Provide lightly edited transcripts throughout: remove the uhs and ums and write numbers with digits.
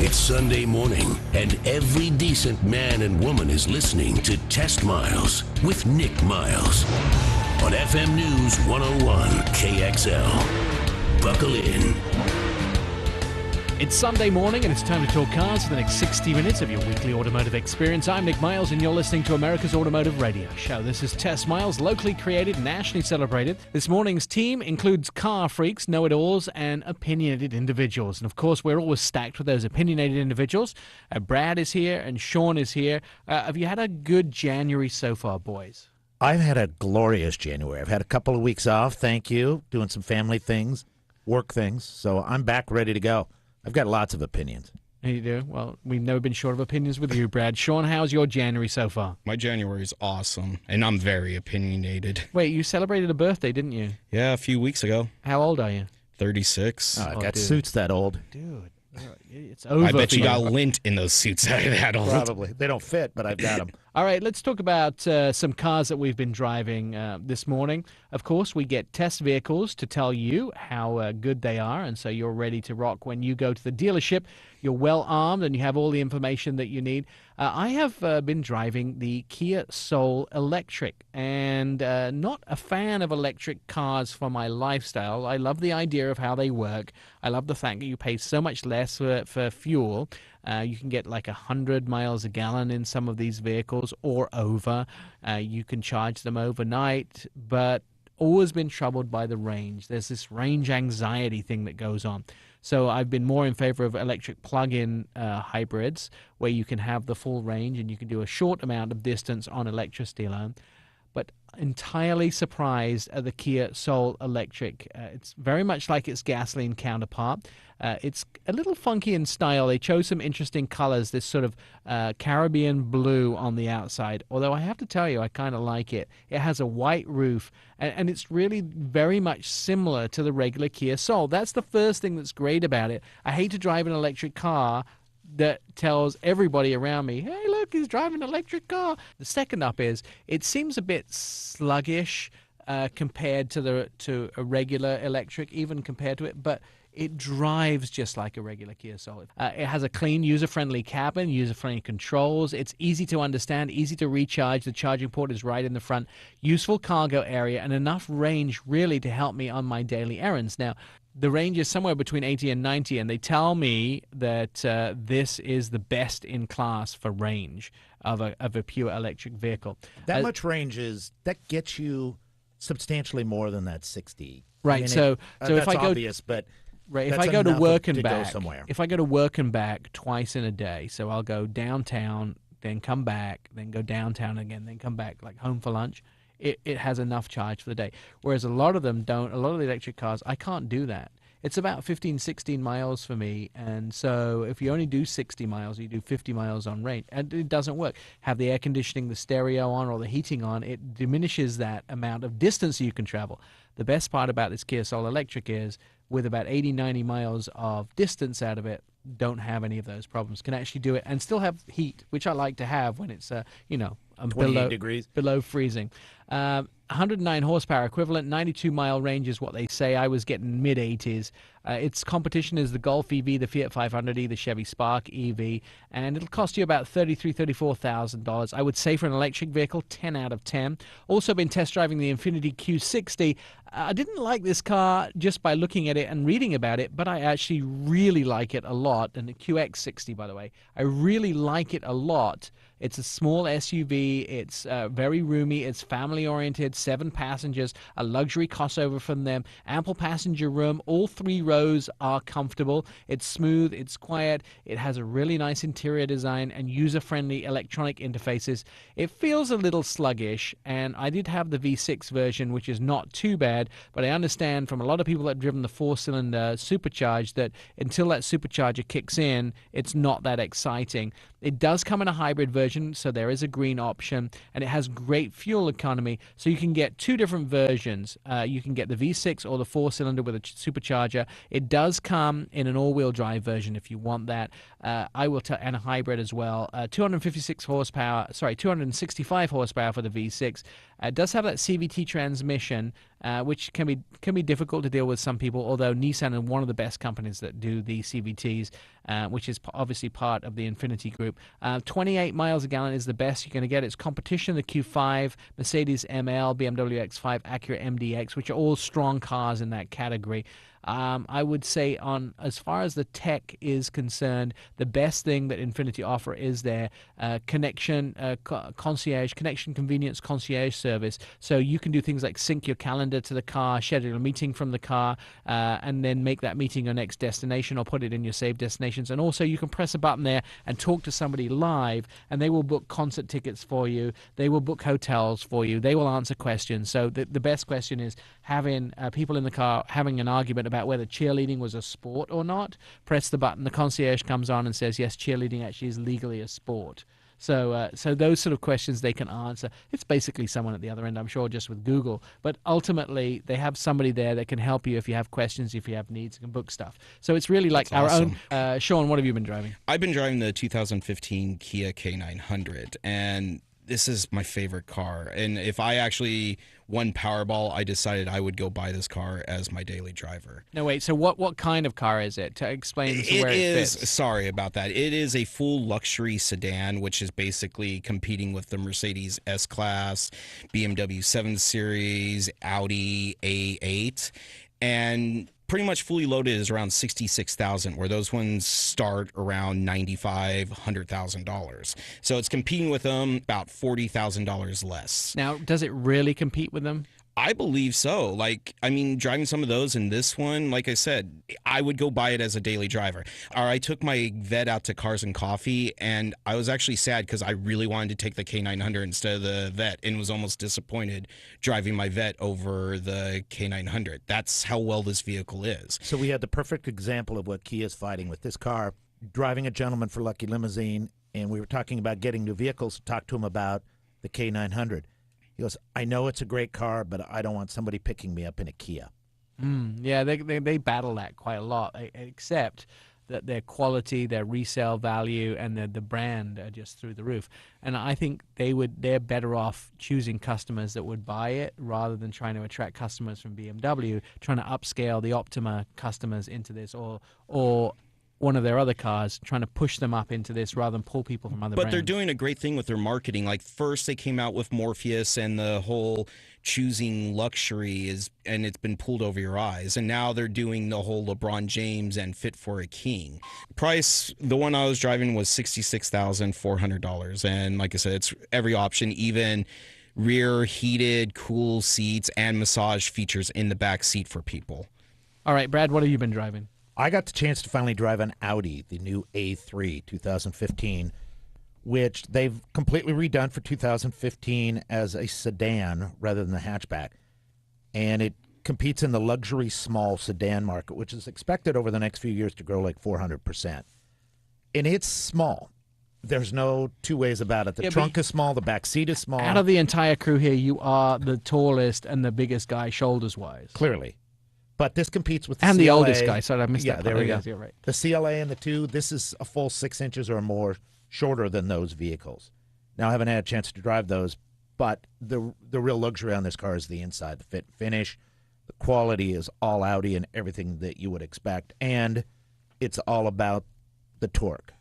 It's Sunday morning, and every decent man and woman is listening to Test Miles with Nick Miles on FM News 101 KXL. Buckle in. It's Sunday morning, and it's time to talk cars for the next 60 minutes of your weekly automotive experience. I'm Nick Miles, and you're listening to America's Automotive Radio Show. This is Test Miles, locally created, nationally celebrated. This morning's team includes car freaks, know-it-alls, and opinionated individuals. And, of course, we're always stacked with those opinionated individuals. Brad is here, and Sean is here. Have you had a good January so far, boys? I've had a glorious January. I've had a couple of weeks off, thank you, doing some family things, work things. So I'm back ready to go. I've got lots of opinions. You do? Well, we've never been short of opinions with you, Brad. Sean, how's your January so far? My January is awesome, and I'm very opinionated. Wait, you celebrated a birthday, didn't you? Yeah, a few weeks ago. How old are you? 36. I've got suits that old. Dude, it's over. I bet you got lint in those suits that old. Probably. They don't fit, but I've got them. All right, let's talk about some cars that we've been driving this morning. Of course, we get test vehicles to tell you how good they are, and so you're ready to rock when you go to the dealership. You're well armed, and you have all the information that you need. I have been driving the Kia Soul Electric, and not a fan of electric cars for my lifestyle. I love the idea of how they work. I love the fact that you pay so much less for fuel. You can get like 100 miles a gallon in some of these vehicles or over. You can charge them overnight, but always been troubled by the range. There's this range anxiety thing that goes on. So I've been more in favor of electric plug-in hybrids where you can have the full range and you can do a short amount of distance on electricity alone. But entirely surprised at the Kia Soul Electric. It's very much like its gasoline counterpart. It's a little funky in style. They chose some interesting colors, this sort of Caribbean blue on the outside. Although I have to tell you, I kind of like it. It has a white roof, and it's really very much similar to the regular Kia Soul. That's the first thing that's great about it. I hate to drive an electric car that tells everybody around me, hey, look, he's driving an electric car. The second up is it seems a bit sluggish compared to a regular electric, even compared to it, but it drives just like a regular Kia Soul. It has a clean, user-friendly cabin, user-friendly controls. It's easy to understand, easy to recharge. The charging port is right in the front. Useful cargo area and enough range really to help me on my daily errands. Now, the range is somewhere between 80 and 90, and they tell me that this is the best in class for range of a pure electric vehicle. That much range that gets you substantially more than that 60. Right. I mean, so that's if I go, obvious, but right, if that's I go to enough work and to back, go somewhere. if I go to work and back twice in a day, so I'll go downtown, then come back, then go downtown again, then come back, like home for lunch. It has enough charge for the day. Whereas a lot of them don't. A lot of the electric cars, I can't do that. It's about 15, 16 miles for me, and so if you only do 60 miles, you do 50 miles on range, and it doesn't work. Have the air conditioning, the stereo on, or the heating on, it diminishes that amount of distance you can travel. The best part about this Kia Soul Electric is, with about 80, 90 miles of distance out of it, don't have any of those problems. Can actually do it and still have heat, which I like to have when it's, 28 degrees. Below freezing. 109 horsepower equivalent, 92-mile range is what they say. I was getting mid-80s. Its competition is the Golf EV, the Fiat 500e, the Chevy Spark EV, and it'll cost you about $33,000, $34,000. I would say for an electric vehicle, 10 out of 10. Also been test driving the Infiniti Q60. I didn't like this car just by looking at it and reading about it, but I actually really like it a lot. And the QX60, by the way, I really like it a lot. It's a small SUV. It's very roomy. It's family-oriented, 7 passengers, a luxury crossover from them, ample passenger room. All 3 rows are comfortable. It's smooth. It's quiet. It has a really nice interior design and user-friendly electronic interfaces. It feels a little sluggish, and I did have the V6 version, which is not too bad, but I understand from a lot of people that have driven the 4-cylinder supercharged that until that supercharger kicks in, it's not that exciting. It does come in a hybrid version, so there is a green option, and it has great fuel economy, so you can get 2 different versions. You can get the V6 or the 4-cylinder with a supercharger. It does come in an all-wheel drive version if you want that. I will tell, and a hybrid as well. 265 horsepower for the V6, It does have that CVT transmission, which can be difficult to deal with some people, although Nissan is one of the best companies that do the CVTs, which is obviously part of the Infiniti group. 28 miles a gallon is the best you're going to get. It's competition, the Q5, Mercedes ML, BMW X5, Acura MDX, which are all strong cars in that category. I would say as far as the tech is concerned, the best thing that Infiniti offer is their connection convenience concierge service. So you can do things like sync your calendar to the car, schedule a meeting from the car, and then make that meeting your next destination or put it in your saved destinations. And also you can press a button there and talk to somebody live, and they will book concert tickets for you. They will book hotels for you. They will answer questions. So the best question is having people in the car having an argument about whether cheerleading was a sport or not. Press the button, the concierge comes on and says, yes, cheerleading actually is legally a sport. So those sort of questions they can answer. It's basically someone at the other end, I'm sure, just with Google. But ultimately, they have somebody there that can help you if you have questions, if you have needs, you can book stuff. So it's really like That's our awesome. own. Sean, what have you been driving? I've been driving the 2015 Kia K900, and this is my favorite car. And if I actually won Powerball, I decided I would go buy this car as my daily driver. No, wait. So what kind of car is it? To explain where it fits. Sorry about that. It is a full luxury sedan, which is basically competing with the Mercedes S-Class, BMW 7 Series, Audi A8, and pretty much fully loaded is around $66,000, where those ones start around $95,000, $100,000. So it's competing with them about $40,000 less. Now, does it really compete with them? I believe so. Like, I mean, driving some of those and this one, like I said, I would go buy it as a daily driver. Or I took my vet out to Cars and Coffee, and I was actually sad because I really wanted to take the K900 instead of the vet, and was almost disappointed driving my vet over the K900. That's how well this vehicle is. So we had the perfect example of what Kia's fighting with this car. Driving a gentleman for Lucky Limousine, and we were talking about getting new vehicles to talk to him about the K900. He goes, I know it's a great car, but I don't want somebody picking me up in a Kia. Yeah, they battle that quite a lot, except that their quality, their resale value, and the brand are just through the roof. And I think they're better off choosing customers that would buy it rather than trying to attract customers from BMW, trying to upscale the Optima customers into this, or one of their other cars, trying to push them up into this rather than pull people from other brands. But they're doing a great thing with their marketing. Like, first they came out with Morpheus and the whole choosing luxury and it's been pulled over your eyes. And now they're doing the whole LeBron James and Fit for a King. Price, the one I was driving was $66,400. And like I said, it's every option, even rear heated, cool seats and massage features in the back seat for people. All right, Brad, what have you been driving? I got the chance to finally drive an Audi, the new A3 2015, which they've completely redone for 2015 as a sedan rather than the hatchback. And it competes in the luxury small sedan market, which is expected over the next few years to grow like 400%. And it's small. There's no two ways about it. The trunk is small, the back seat is small. Out of the entire crew here, you are the tallest and the biggest guy shoulders-wise. Clearly. But this competes with the and CLA. the oldest guy. Sorry, I missed that. There we go. You're right. The CLA and the 2, this is a full 6 inches or more shorter than those vehicles. Now, I haven't had a chance to drive those, but the real luxury on this car is the inside, the fit and finish. The quality is all Audi and everything that you would expect, and it's all about the torque.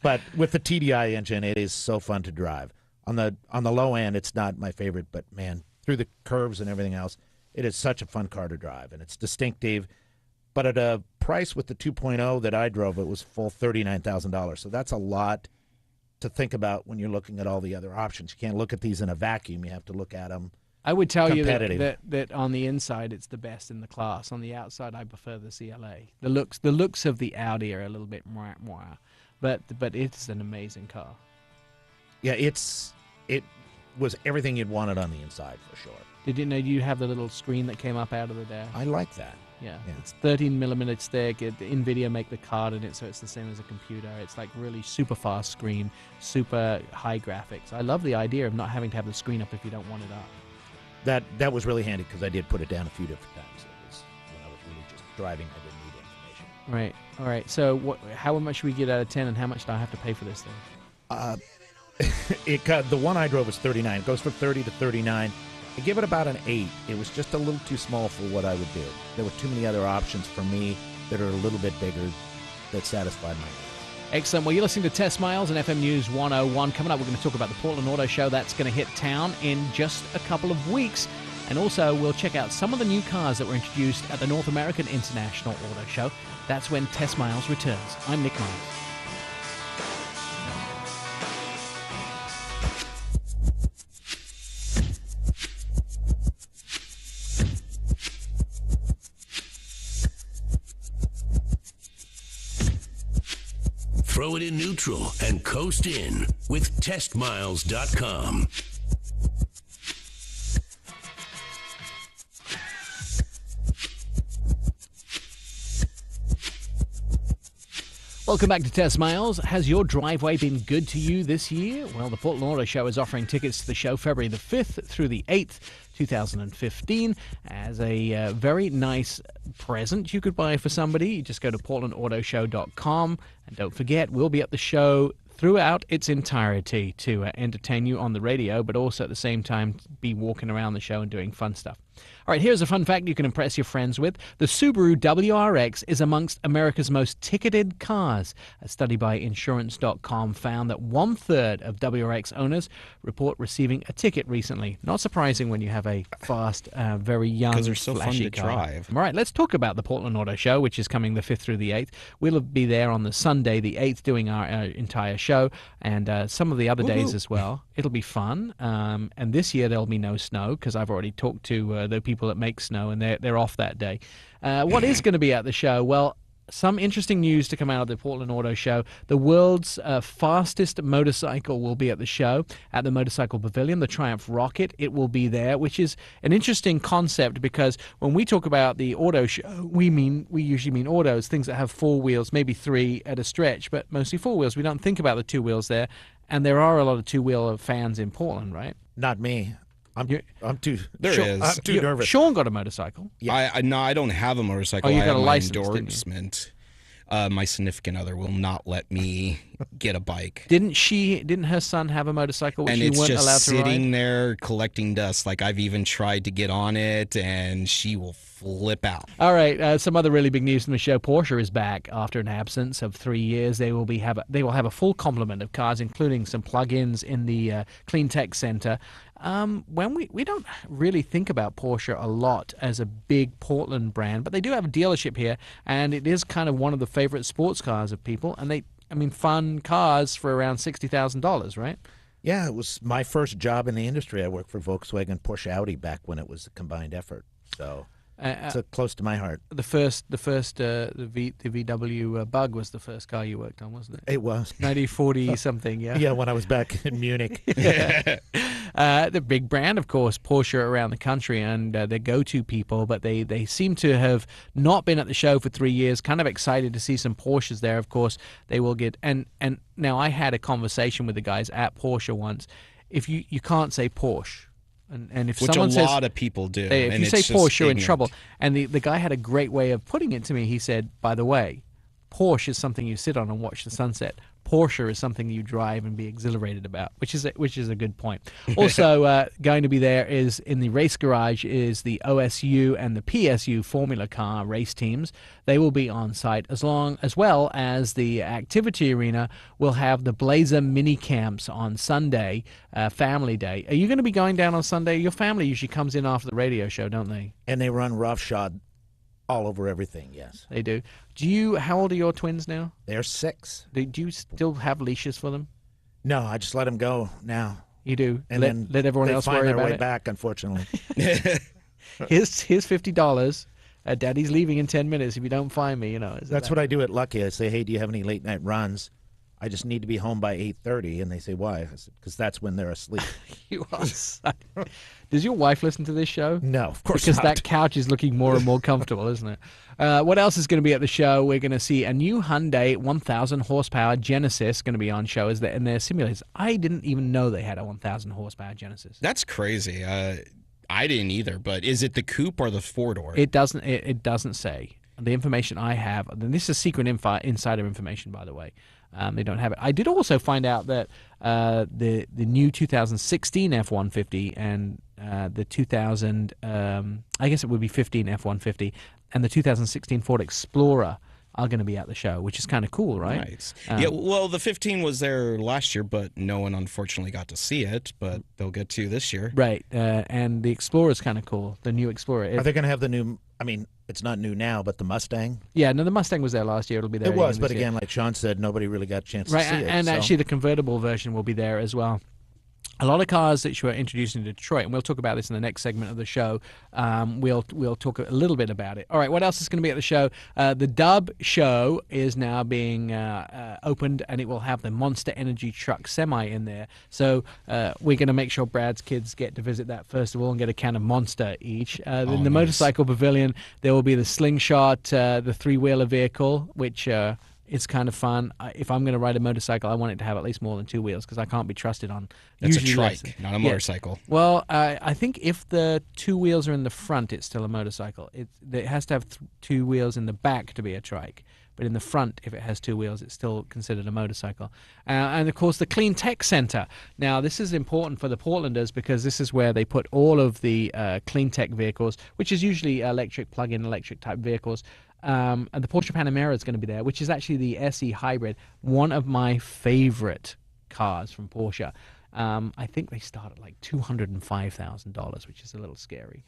But with the TDI engine, it is so fun to drive. On the low end, it's not my favorite, but man, through the curves and everything else, it is such a fun car to drive, and it's distinctive. But at a price with the 2.0 that I drove, it was full $39,000. So that's a lot to think about when you're looking at all the other options. You can't look at these in a vacuum. You have to look at them. I would tell you that on the inside, it's the best in the class. On the outside, I prefer the CLA. The looks of the Audi are a little bit more, but it's an amazing car. Yeah, it was everything you'd wanted on the inside for sure. Did you know you have the little screen that came up out of the dash? I like that. Yeah. It's 13 millimeters thick. NVIDIA make the card in it, so it's the same as a computer. It's like really super fast screen, super high graphics. I love the idea of not having to have the screen up if you don't want it up. That was really handy because I did put it down a few different times. It was when I was really just driving. I didn't need information. Right. All right. So how much should we get out of 10, and how much do I have to pay for this thing? The one I drove was 39. It goes from 30 to 39. I give it about an 8. It was just a little too small for what I would do. There were too many other options for me that are a little bit bigger that satisfied my needs. Excellent. Well, you're listening to Test Miles and FM News 101. Coming up, we're going to talk about the Portland Auto Show. That's going to hit town in just a couple of weeks. And also, we'll check out some of the new cars that were introduced at the North American International Auto Show. That's when Test Miles returns. I'm Nick Miles. Throw it in neutral and coast in with TestMiles.com. Welcome back to Test Miles. Has your driveway been good to you this year? Well, the Portland Auto Show is offering tickets to the show February the 5th through the 8th, 2015, as a very nice present you could buy for somebody. You just go to portlandautoshow.com, and don't forget, we'll be at the show throughout its entirety to entertain you on the radio, but also at the same time be walking around the show and doing fun stuff. All right, here's a fun fact you can impress your friends with. The Subaru WRX is amongst America's most ticketed cars. A study by Insurance.com found that 1/3 of WRX owners report receiving a ticket recently. Not surprising when you have a fast, very young, Because they're so fun flashy to car. drive. All right, let's talk about the Portland Auto Show, which is coming the 5th through the 8th. We'll be there on the Sunday, the 8th, doing our entire show, and some of the other days as well. It'll be fun. And this year there'll be no snow, because I've already talked to the people that make snow, and they're off that day. What is going to be at the show? Well, some interesting news to come out of the Portland Auto Show. The world's fastest motorcycle will be at the show at the Motorcycle Pavilion, the Triumph Rocket. It will be there, which is an interesting concept because when we talk about the auto show, we usually mean autos, things that have 4 wheels, maybe 3 at a stretch, but mostly 4 wheels. We don't think about the 2 wheels there, and there are a lot of 2-wheel fans in Portland, right? Not me. I'm too. There is. I'm too nervous. Sean got a motorcycle. Yeah. No, I don't have a motorcycle. Oh, you I got have a my license, didn't you? endorsement. My significant other will not let me get a bike. Didn't her son have a motorcycle which And you it's weren't just allowed to sitting ride? there collecting dust. Like I've even tried to get on it, and she will flip out. All right, some other really big news from the show. Porsche is back after an absence of 3 years. They will have a full complement of cars, including some plug-ins in the Clean Tech Center. When we don't really think about Porsche a lot as a big Portland brand, but they do have a dealership here, and it is kind of one of the favorite sports cars of people. And fun cars for around $60,000, right? Yeah, it was my first job in the industry. I worked for Volkswagen, Porsche, Audi back when it was a combined effort. So it's close to my heart. The VW Bug was the first car you worked on, wasn't it? It was 1940 something, yeah. Yeah, when I was back in Munich. The big brand, of course, Porsche around the country, and their go-to people, but they seem to have not been at the show for 3 years. Kind of excited to see some Porsches there. Of course, they will get and now I had a conversation with the guys at Porsche once. If you can't say Porsche. And if Which someone a says, lot of people do. if and you say it's just Porsche, you're in ignorant. trouble. And the guy had a great way of putting it to me. He said, by the way, Porsche is something you sit on and watch the sunset. Porsche is something you drive and be exhilarated about, which is a good point. Also, going to be there is in the race garage is the OSU and the PSU Formula Car race teams. They will be on site as well as the activity arena will have the Blazer mini camps on Sunday, Family Day. Are you going to be going down on Sunday? Your family usually comes in after the radio show, don't they? And they run roughshod all over everything, yes. They do. How old are your twins now? They're 6. Do you still have leashes for them? No, I just let them go now. You do. And then let everyone they else find worry their about way it. back, unfortunately. Here's $50. Daddy's leaving in 10 minutes if you don't find me. That's what I do at Lucky. I say, hey, do you have any late night runs? I just need to be home by 8:30, and they say, why? I said, because that's when they're asleep. You are. Does your wife listen to this show? No, of course Because not. that couch is looking more and more comfortable, isn't it? What else is going to be at the show? We're going to see a new Hyundai 1,000 horsepower Genesis going to be on show in their simulators. I didn't even know they had a 1,000 horsepower Genesis. That's crazy. I didn't either. But is it the coupe or the 4-door? It doesn't say. the information I have, and this is secret insider information, by the way. They don't have it. I did also find out that the new 2016 F-150 and the 2000, I guess it would be 15 F-150, and the 2016 Ford Explorer are going to be at the show, which is kind of cool, right? Nice. Yeah, well, the 15 was there last year, but no one unfortunately got to see it, but they'll get to this year. Right, and the Explorer is kind of cool, the new Explorer. Are they going to have the new, I mean, it's not new now, but the Mustang? Yeah, no, the Mustang was there last year. It'll be there. It was, again but this year. again, like Sean said, nobody really got a chance Right, to see it. and so. actually the convertible version will be there as well. A lot of cars that you were introduced in Detroit, and we'll talk about this in the next segment of the show. We'll talk a little bit about it. All right, what else is going to be at the show? The Dub show is now being opened, and it will have the Monster Energy Truck Semi in there. So we're going to make sure Brad's kids get to visit that first of all and get a can of Monster each. In the Motorcycle Pavilion, there will be the Slingshot, the three-wheeler vehicle, which... it's kind of fun. If I'm going to ride a motorcycle, I want it to have at least more than two wheels because I can't be trusted on. That's a usually trike, less. not a motorcycle. Well, I think if the two wheels are in the front, it's still a motorcycle. It has to have two wheels in the back to be a trike. But in the front, if it has two wheels, it's still considered a motorcycle. And, of course, the Clean Tech Center. Now, this is important for the Portlanders because this is where they put all of the clean tech vehicles, which is usually electric, plug-in electric type vehicles. And the Porsche Panamera is going to be there, which is actually the SE Hybrid, one of my favorite cars from Porsche. I think they start at like $205,000, which is a little scary.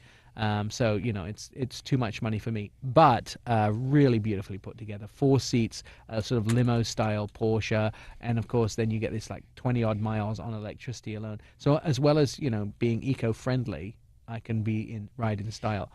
So, you know, it's too much money for me. But really beautifully put together. 4 seats, sort of limo-style Porsche. And, of course, then you get this like 20-odd miles on electricity alone. So as well as, you know, being eco-friendly, I can ride in style.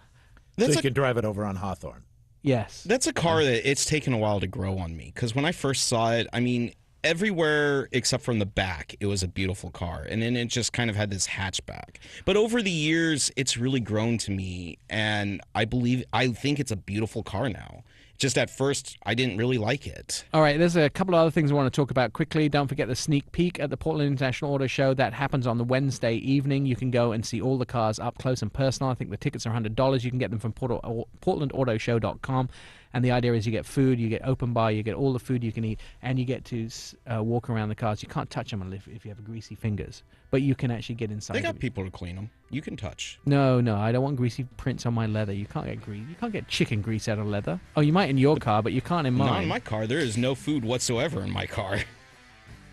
So you can drive it over on Hawthorne. Yes. That's a car that it's taken a while to grow on me because when I first saw it, I mean, everywhere except from the back, it was a beautiful car. And then it just kind of had this hatchback. But over the years, it's really grown to me. And I think it's a beautiful car now. Just at first, I didn't really like it. All right, there's a couple of other things I want to talk about quickly. Don't forget the sneak peek at the Portland International Auto Show. That happens on the Wednesday evening. You can go and see all the cars up close and personal. I think the tickets are $100. You can get them from PortlandAutoShow.com. And the idea is you get food, you get open bar, you get all the food you can eat, and you get to walk around the cars. You can't touch them if you have greasy fingers, but you can actually get inside. They got people to clean them. You can touch. No, I don't want greasy prints on my leather. You can't get grease. You can't get chicken grease out of leather. Oh, you might in your car, but you can't in mine. Not in my car. There is no food whatsoever in my car.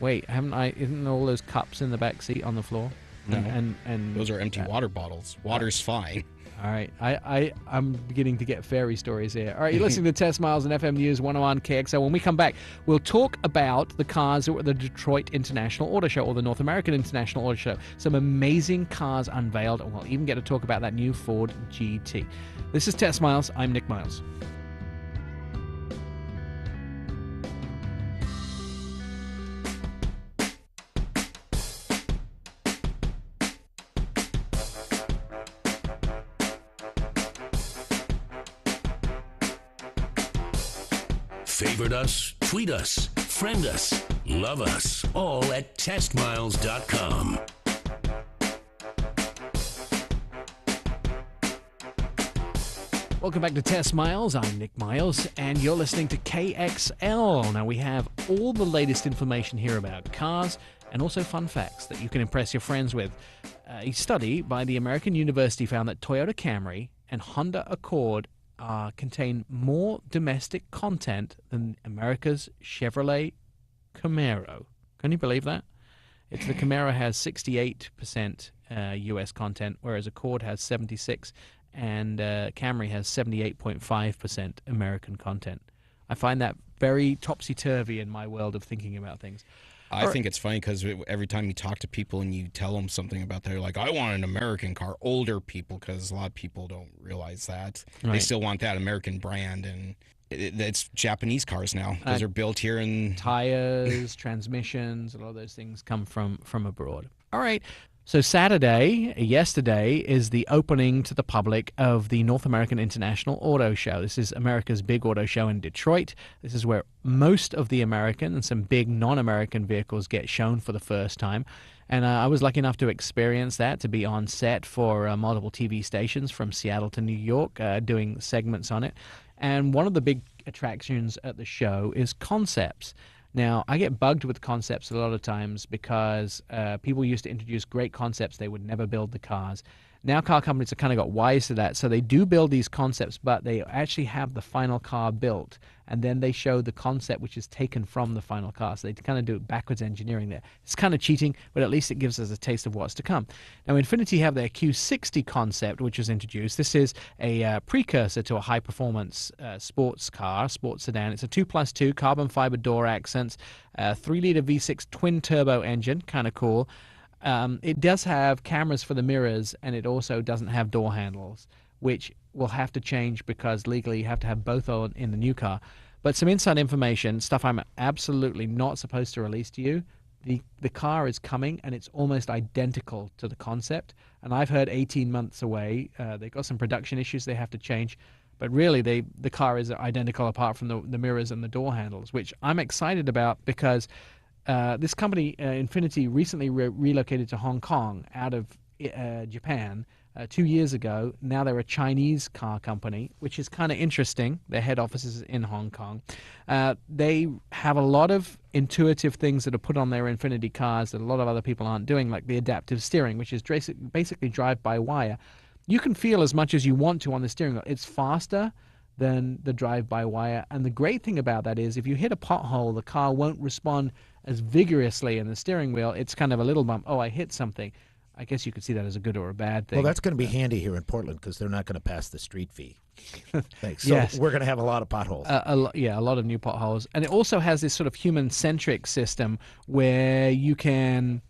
Wait, isn't all those cups in the back seat on the floor? No. And those are empty water bottles. Water's fine. All right, I'm beginning to get fairy stories here. All right, you're listening to Test Miles and FM News 101 KXL. When we come back, we'll talk about the cars that were at the Detroit International Auto Show or the North American International Auto Show. Some amazing cars unveiled, and we'll even get to talk about that new Ford GT. This is Test Miles. I'm Nick Miles. Favorite us, tweet us, friend us, love us, all at testmiles.com. Welcome back to Test Miles. I'm Nick Miles, and you're listening to KXL. Now, we have all the latest information here about cars and also fun facts that you can impress your friends with. A study by the American University found that Toyota Camry and Honda Accord contain more domestic content than America's Chevrolet Camaro. Can you believe that? The Camaro has 68% U.S. content, whereas Accord has 76%, and Camry has 78.5% American content. I find that very topsy-turvy in my world of thinking about things. I think it's funny because every time you talk to people and you tell them something about that, they're like, I want an American car. Older people, because a lot of people don't realize that. Right. They still want that American brand, and it's Japanese cars now because they're built here. And tires, transmissions, a lot of those things come from abroad. All right. So yesterday, is the opening to the public of the North American International Auto Show. This is America's big auto show in Detroit. This is where most of the American and some big non-American vehicles get shown for the first time. And I was lucky enough to experience that, to be on set for multiple TV stations from Seattle to New York, doing segments on it. And one of the big attractions at the show is concepts. Now, I get bugged with concepts a lot of times because people used to introduce great concepts. They would never build the cars. Now car companies have kind of got wise to that. So they do build these concepts, but they actually have the final car built. And then they show the concept which is taken from the final car. So they kind of do it backwards engineering there. It's kind of cheating, but at least it gives us a taste of what's to come. Now, Infiniti have their Q60 concept, which was introduced. This is a precursor to a high-performance sports car, sports sedan. It's a 2+2 carbon fiber door accents, 3-liter V6 twin-turbo engine, kind of cool. It does have cameras for the mirrors, and it also doesn't have door handles, which will have to change because legally you have to have both on in the new car. But some inside information, stuff I'm absolutely not supposed to release to you. The car is coming, and it's almost identical to the concept. And I've heard 18 months away. They've got some production issues they have to change. But really, the car is identical apart from the mirrors and the door handles, which I'm excited about because this company, Infiniti, recently relocated to Hong Kong out of Japan 2 years ago. Now they're a Chinese car company, which is kind of interesting. Their head office is in Hong Kong. They have a lot of intuitive things that are put on their Infiniti cars that a lot of other people aren't doing, like the adaptive steering, which is basically drive-by-wire. You can feel as much as you want to on the steering wheel. It's faster than the drive-by-wire. And the great thing about that is if you hit a pothole, the car won't respond as vigorously in the steering wheel. It's kind of a little bump. Oh, I hit something. I guess you could see that as a good or a bad thing. Well, that's going to be handy here in Portland because they're not going to pass the street fee. Thanks. So Yes. we're going to have a lot of potholes. A lot of new potholes. And it also has this sort of human-centric system where you can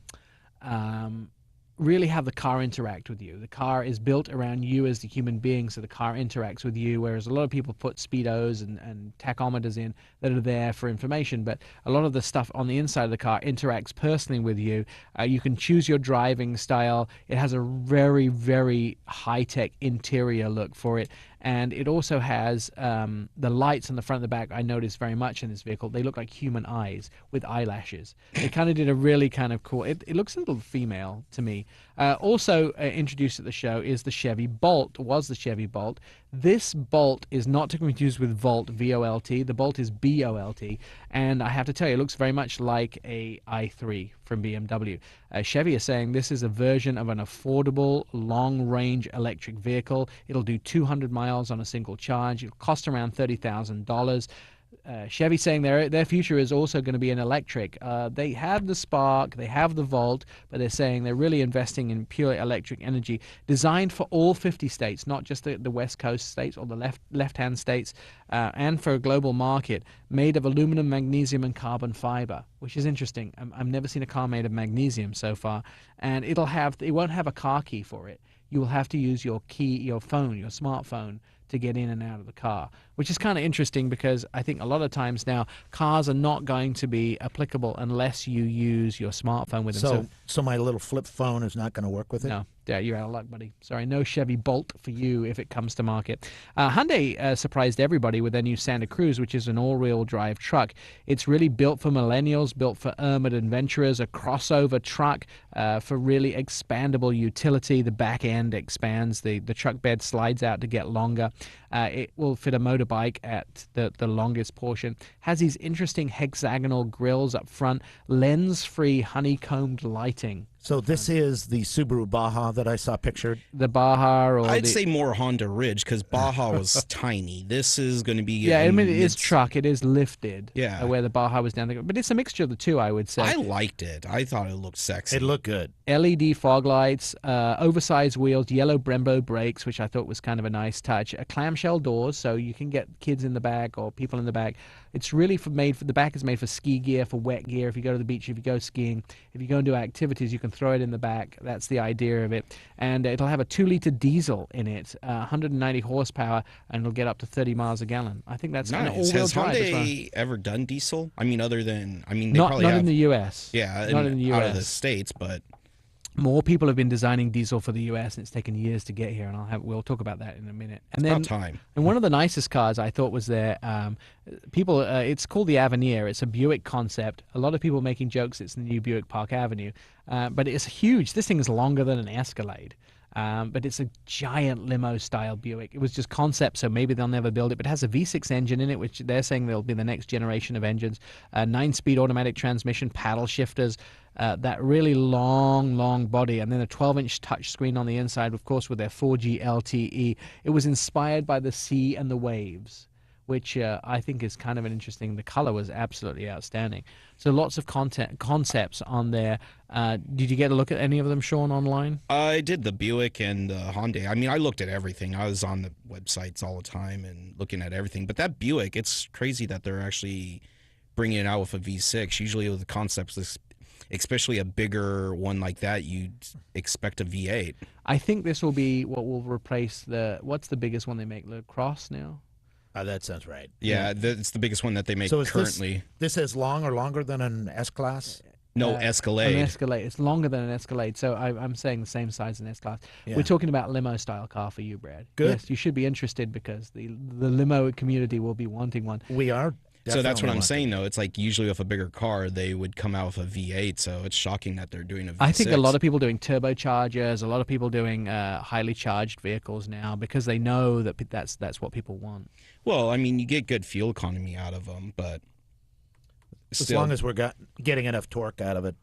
really have the car interact with you. The car is built around you as the human being, so the car interacts with you, whereas a lot of people put speedos and tachometers in that are there for information, but a lot of the stuff on the inside of the car interacts personally with you. You can choose your driving style. It has a very, very high-tech interior look for it, and it also has the lights on the front and the back. I noticed very much in this vehicle. They look like human eyes with eyelashes. They kind of did a really kind of cool, it looks a little female to me. Also introduced at the show is the Chevy Bolt, was the Chevy Bolt. This Bolt is not to be confused with Volt, V-O-L-T. The Bolt is B-O-L-T. And I have to tell you, it looks very much like a i3 from BMW. Chevy is saying this is a version of an affordable, long-range electric vehicle. It'll do 200 miles on a single charge. It'll cost around $30,000. Chevy saying their future is also going to be an electric. They have the Spark, they have the Volt, but they're saying they're really investing in pure electric energy, designed for all 50 states, not just the West Coast states or the left-hand states, and for a global market, made of aluminum, magnesium, and carbon fiber, which is interesting. I've never seen a car made of magnesium so far, and it won't have a car key for it. You will have to use your key, your phone, your smartphone, to get in and out of the car, which is kind of interesting because I think a lot of times now cars are not going to be applicable unless you use your smartphone with them. So my little flip phone is not going to work with it? No. Yeah, you're out of luck, buddy. Sorry, no Chevy Bolt for you if it comes to market. Hyundai surprised everybody with their new Santa Cruz, which is an all-wheel drive truck. It's really built for millennials, built for urban adventurers, a crossover truck for really expandable utility. The back end expands, the truck bed slides out to get longer. It will fit a motorbike at the longest portion. Has these interesting hexagonal grills up front, lens-free honeycombed lighting. So this is the Subaru Baja that I saw pictured? The Baja, or I'd say more Honda Ridge because Baja was tiny. This is going to be I mean, it is truck. It is lifted. Yeah, where the Baja was down there, but it's a mixture of the two, I would say. I liked it. I thought it looked sexy. It looked good. LED fog lights, oversized wheels, yellow Brembo brakes, which I thought was kind of a nice touch. Clamshell doors, so you can get kids in the back or people in the back. It's really the back is made for ski gear, for wet gear. If you go to the beach, if you go skiing, if you go and do activities, you can throw it in the back. That's the idea of it. And it'll have a 2-liter diesel in it, 190 horsepower, and it'll get up to 30 miles a gallon. I think that's nice. Kind of all-wheel Has drive as well. Hyundai ever done diesel? I mean, other than they not probably have in the U.S. Yeah, not in the U.S. out of the States, but more people have been designing diesel for the U.S. and it's taken years to get here, and we'll talk about that in a minute. And it's then, about time. And one of the nicest cars I thought was there. It's called the Avenir. It's a Buick concept. A lot of people making jokes it's the new Buick Park Avenue, but it's huge. This thing is longer than an Escalade. But it's a giant limo-style Buick. It was just concept, so maybe they'll never build it. But it has a V6 engine in it, which they're saying they'll be the next generation of engines. 9-speed automatic transmission, paddle shifters, that really long body, and then a 12-inch touchscreen on the inside, of course, with their 4G LTE. It was inspired by the sea and the waves, which I think is kind of an interesting. The color was absolutely outstanding. So lots of concepts on there. Did you get a look at any of them, Sean, online? I did the Buick and the Hyundai. I mean, I looked at everything. I was on the websites all the time and looking at everything. But that Buick, it's crazy that they're actually bringing it out with a V6. Usually with the concepts, especially a bigger one like that, you'd expect a V8. I think this will be what will replace what's the biggest one they make? The Cross now? That sounds right. Yeah, it's the biggest one that they make So is currently. This is long or longer than an S-Class? No, Escalade. An Escalade. It's longer than an Escalade, so I'm saying the same size as an S-Class. Yeah. We're talking about limo-style car for you, Brad. Good. Yes, you should be interested because the limo community will be wanting one. We are. So that's what I'm definitely saying, though. It's like usually with a bigger car, they would come out with a V8, so it's shocking that they're doing a V6. I think a lot of people doing turbochargers, a lot of people doing highly charged vehicles now because they know that that's what people want. Well, I mean, you get good fuel economy out of them, but As still, long as we're getting enough torque out of it,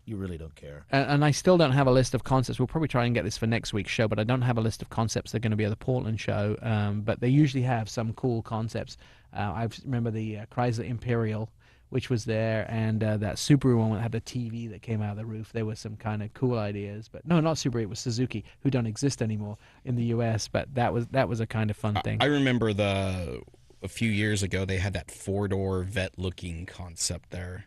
you really don't care. And I still don't have a list of concepts. We'll probably try and get this for next week's show, but I don't have a list of concepts that are going to be at the Portland show. But they usually have some cool concepts. I remember the Chrysler Imperial, which was there, and that Subaru one that had the TV that came out of the roof. There were some kind of cool ideas. But no, not Subaru. It was Suzuki, who don't exist anymore in the U.S., but that was a kind of fun thing. I remember a few years ago, they had that four-door Vet-looking concept there.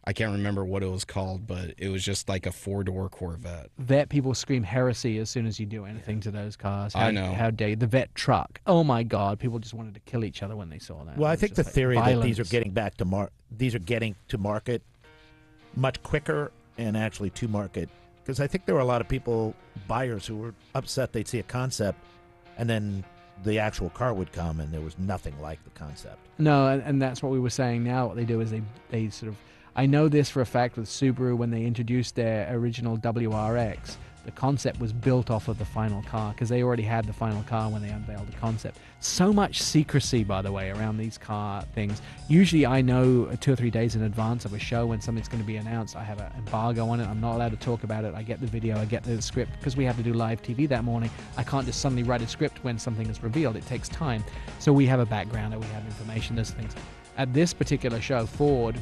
I can't remember what it was called, but it was just like a four-door Corvette. Vet people scream heresy as soon as you do anything to those cars. I know. How dare you. The Vet truck. Oh my God! People just wanted to kill each other when they saw that. Well, It I was think the just like theory that these are violence. getting to market much quicker and actually to market, because I think there were a lot of buyers who were upset they'd see a concept and then the actual car would come and there was nothing like the concept. No, and that's what we were saying. Now what they do is they sort of. I know this for a fact with Subaru when they introduced their original WRX. The concept was built off of the final car because they already had the final car when they unveiled the concept. So much secrecy, by the way, around these car things. Usually I know 2 or 3 days in advance of a show when something's going to be announced. I have an embargo on it. I'm not allowed to talk about it. I get the video, I get the script. Because we have to do live TV that morning, I can't just suddenly write a script when something is revealed. It takes time. So we have a background, we have information, those things. At this particular show, Ford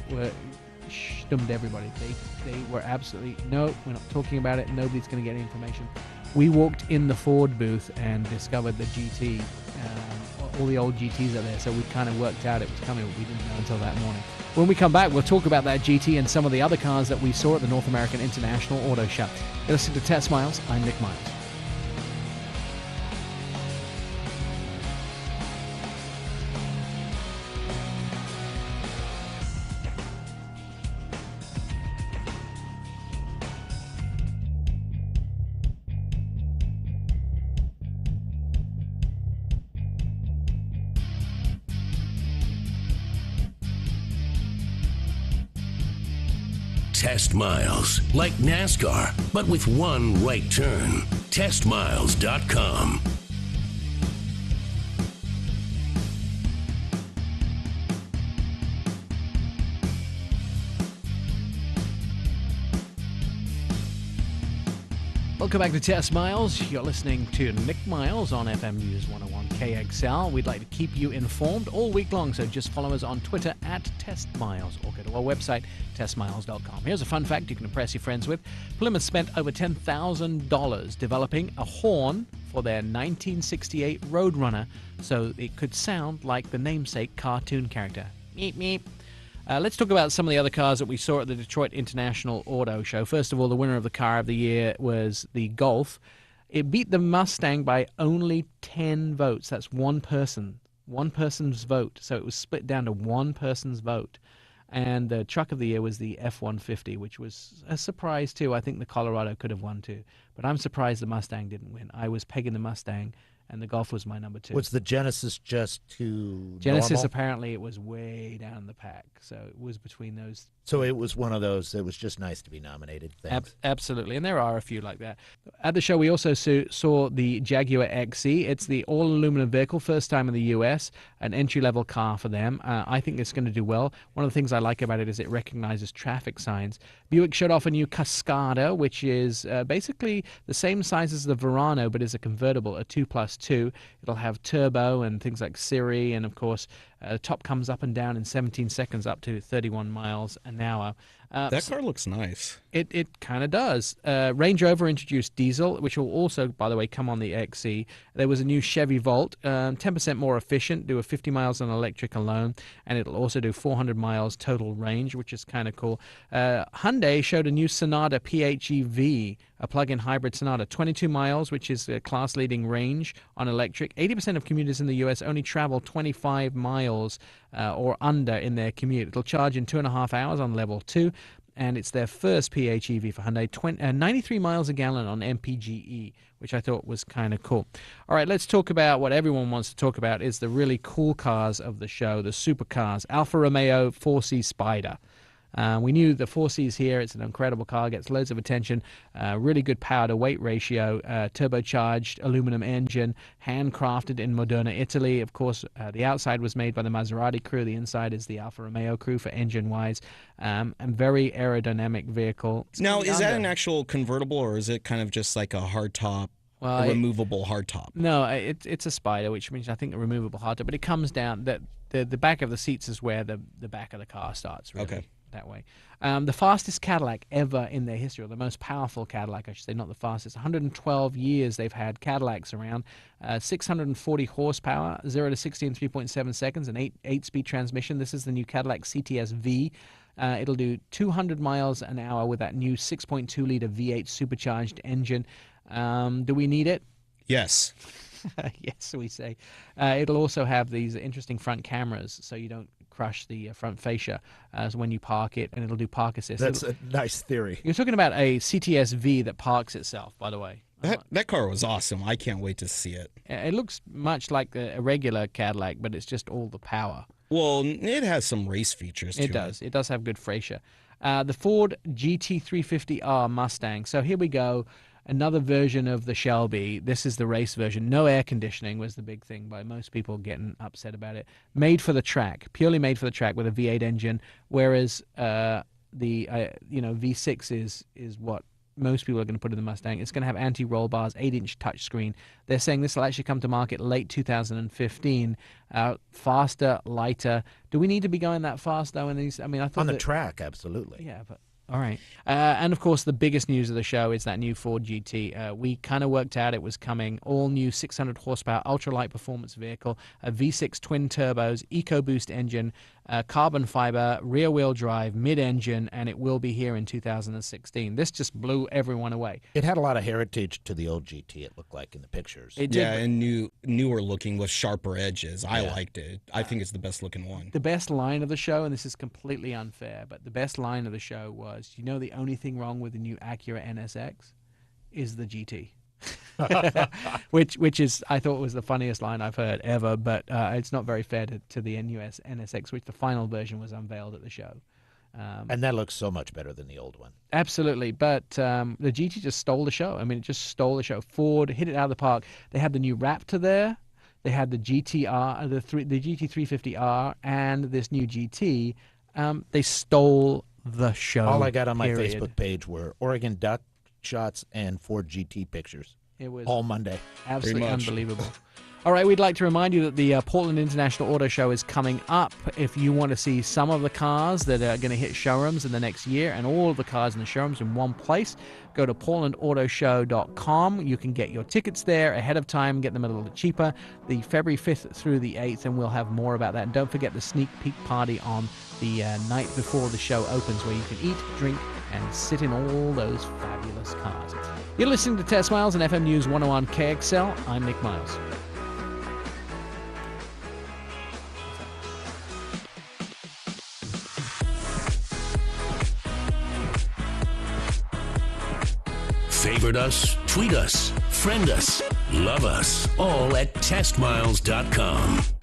stummed everybody. They were absolutely, no, we're not talking about it. Nobody's going to get any information. We walked in the Ford booth and discovered the GT. All the old GTs are there, so we kind of worked out it was coming, but we didn't know until that morning. When we come back, we'll talk about that GT and some of the other cars that we saw at the North American International Auto Show. You're listening to Test Miles. I'm Nick Miles. Test Miles, like NASCAR, but with one right turn. TestMiles.com. Welcome back to Test Miles. You're listening to Nick Miles on FM News 101 KXL. We'd like to keep you informed all week long, so just follow us on Twitter at TestMiles or go to our website, TestMiles.com. Here's a fun fact you can impress your friends with. Plymouth spent over $10,000 developing a horn for their 1968 Roadrunner so it could sound like the namesake cartoon character. Meep, meep. Let's talk about some of the other cars that we saw at the Detroit International Auto Show. First of all, the winner of the car of the year was the Golf. It beat the Mustang by only 10 votes. That's one person. One person's vote. So it was split down to one person's vote. And the truck of the year was the F-150, which was a surprise too. I think the Colorado could have won too. But I'm surprised the Mustang didn't win. I was pegging the Mustang and the Golf was my number 2. Was the Genesis just too Genesis, normal? apparently, it was way down the pack, so it was between those. So it was one of those, it was just nice to be nominated things. Absolutely, and there are a few like that. At the show, we also saw the Jaguar XE. It's the all-aluminum vehicle, first time in the U.S., an entry-level car for them. I think it's going to do well. One of the things I like about it is it recognizes traffic signs. Buick showed off a new Cascada, which is basically the same size as the Verano, but is a convertible, a 2+2. It'll have turbo and things like Siri, and of course, the top comes up and down in 17 seconds, up to 31 miles an hour. That car looks nice. It kind of does. Range Rover introduced diesel, which will also, by the way, come on the XE. There was a new Chevy Volt, 10% more efficient, do a 50 miles on electric alone, and it'll also do 400 miles total range, which is kind of cool. Hyundai showed a new Sonata PHEV, a plug-in hybrid Sonata, 22 miles, which is a class-leading range on electric. 80% of commuters in the U.S. only travel 25 miles or under in their commute. It'll charge in 2.5 hours on level 2. And it's their first PHEV for Hyundai, 93 miles a gallon on MPGe, which I thought was kind of cool. All right, let's talk about what everyone wants to talk about is the really cool cars of the show, the supercars. Alfa Romeo 4C Spider. We knew the 4C is here. It's an incredible car, gets loads of attention, really good power to weight ratio, turbocharged aluminum engine, handcrafted in Modena, Italy. Of course, the outside was made by the Maserati crew. The inside is the Alfa Romeo crew for engine-wise, and very aerodynamic vehicle. Now, is that an actual convertible, or is it kind of just like a hardtop? Well, a removable hardtop. No, it's a Spider, which means I think a removable hardtop. But it comes down that the back of the seats is where the back of the car starts. Really. Okay. That way. The fastest Cadillac ever in their history, or the most powerful Cadillac, I should say, not the fastest. 112 years they've had Cadillacs around, 640 horsepower, 0 to 60 in 3.7 seconds, an 8-speed transmission. This is the new Cadillac CTS-V. It'll do 200 miles an hour with that new 6.2-liter V8 supercharged engine. Do we need it? Yes. Yes, we say. It'll also have these interesting front cameras, so you don't crush the front fascia when you park it, and it'll do park assist. That's a nice theory. You're talking about a CTS-V that parks itself, by the way. That car was awesome. I can't wait to see it. It looks much like a regular Cadillac, but it's just all the power. Well, it has some race features, too. It does. It does have good fascia. The Ford GT350R Mustang. So here we go. Another version of the Shelby. This is the race version. No air conditioning was the big thing by most people getting upset about it. Made for the track, purely made for the track with a V8 engine, whereas the V6 is what most people are going to put in the Mustang. It's going to have anti-roll bars, 8-inch touchscreen. They're saying this will actually come to market late 2015. Faster, lighter. Do we need to be going that fast though? In these, I mean, I thought on the track, absolutely. Yeah, but. All right. And, of course, the biggest news of the show is that new Ford GT. We kind of worked out it was coming. All-new 600-horsepower ultralight performance vehicle, a V6 twin turbos, EcoBoost engine, carbon fiber, rear-wheel drive, mid-engine, and it will be here in 2016. This just blew everyone away. It had a lot of heritage to the old GT, it looked like in the pictures. It did, and newer looking with sharper edges. I liked it. I think it's the best looking one. The best line of the show, and this is completely unfair, but the best line of the show was, you know, the only thing wrong with the new Acura NSX is the GT. which is, I thought was the funniest line I've heard ever, but it's not very fair to the NUS NSX, which the final version was unveiled at the show. And that looks so much better than the old one. Absolutely, but the GT just stole the show. I mean, it just stole the show. Ford hit it out of the park. They had the new Raptor there. They had the GTR, the GT350R, and this new GT. They stole the show. All I got on my period. Facebook page were Oregon Duck shots and Ford GT pictures. It was all Monday. Absolutely unbelievable. All right, we'd like to remind you that the Portland International Auto Show is coming up. If you want to see some of the cars that are going to hit showrooms in the next year and all of the cars in the showrooms in one place, go to portlandautoshow.com. You can get your tickets there ahead of time, get them a little bit cheaper, the February 5th through the 8th, and we'll have more about that. And don't forget the sneak peek party on the night before the show opens, where you can eat, drink, and sit in all those fabulous cars. You're listening to Test Miles and FM News 101 KXL. I'm Nick Miles. Favorite us, tweet us, friend us. Love us all at testmiles.com.